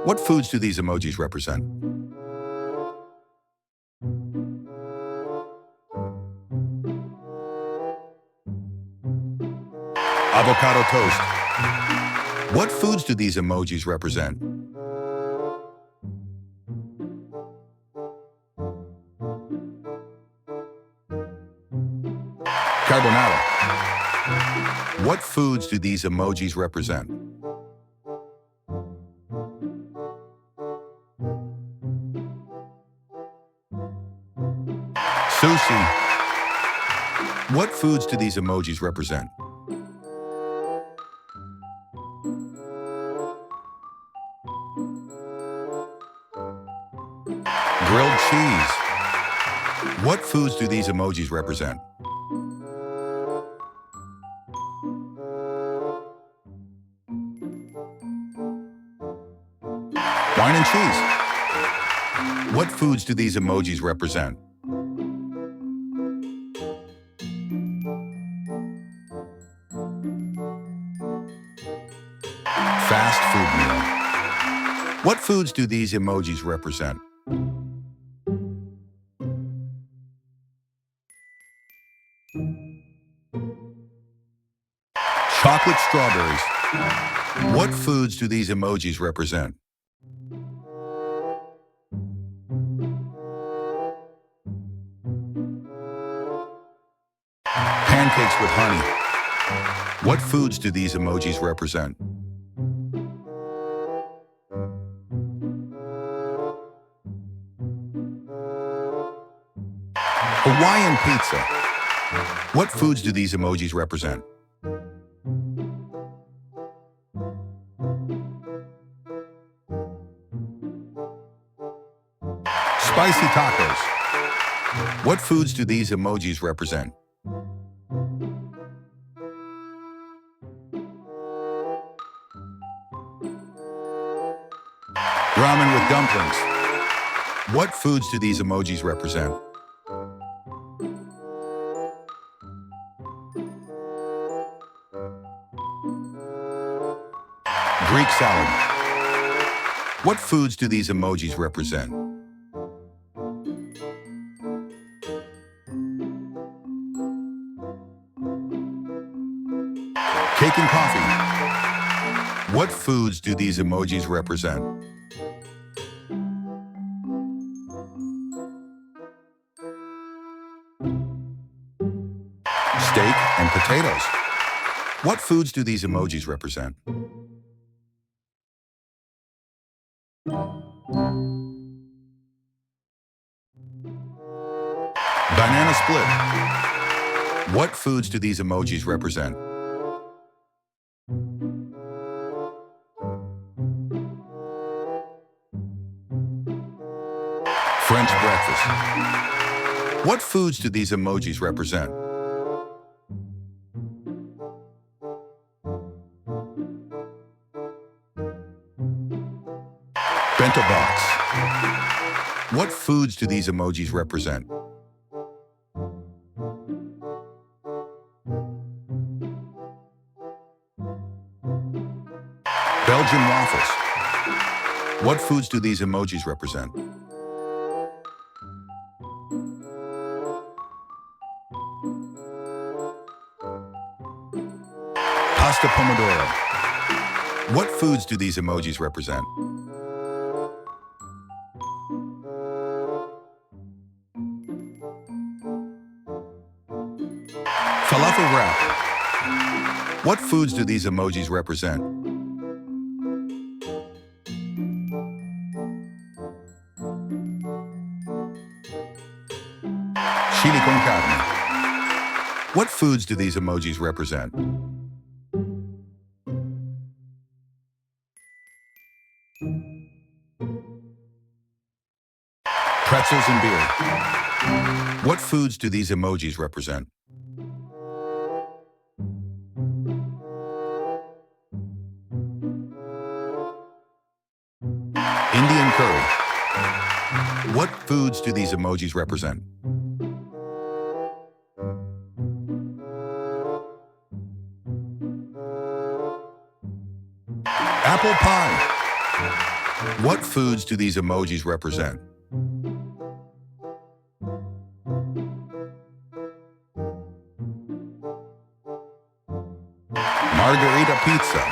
What foods do these emojis represent? Avocado toast. What foods do these emojis represent? Carbonara. What foods do these emojis represent? Sushi. What foods do these emojis represent? Grilled cheese. What foods do these emojis represent? Wine and cheese. What foods do these emojis represent? Fast food meal. What foods do these emojis represent? Chocolate strawberries. What foods do these emojis represent? Pancakes with honey. What foods do these emojis represent? Hawaiian pizza. What foods do these emojis represent? Spicy tacos. What foods do these emojis represent? Ramen with dumplings. What foods do these emojis represent? Greek salad. What foods do these emojis represent? Cake and coffee. What foods do these emojis represent? Steak and potatoes. What foods do these emojis represent? Banana split. What foods do these emojis represent? French breakfast. What foods do these emojis represent? Bento box. What foods do these emojis represent? Belgian waffles. What foods do these emojis represent? Pasta pomodoro. What foods do these emojis represent? Falafel wrap. What foods do these emojis represent? Chili con carne. What foods do these emojis represent? Pretzels and beer. What foods do these emojis represent? Indian curry. What foods do these emojis represent? Apple pie. What foods do these emojis represent? Margarita pizza,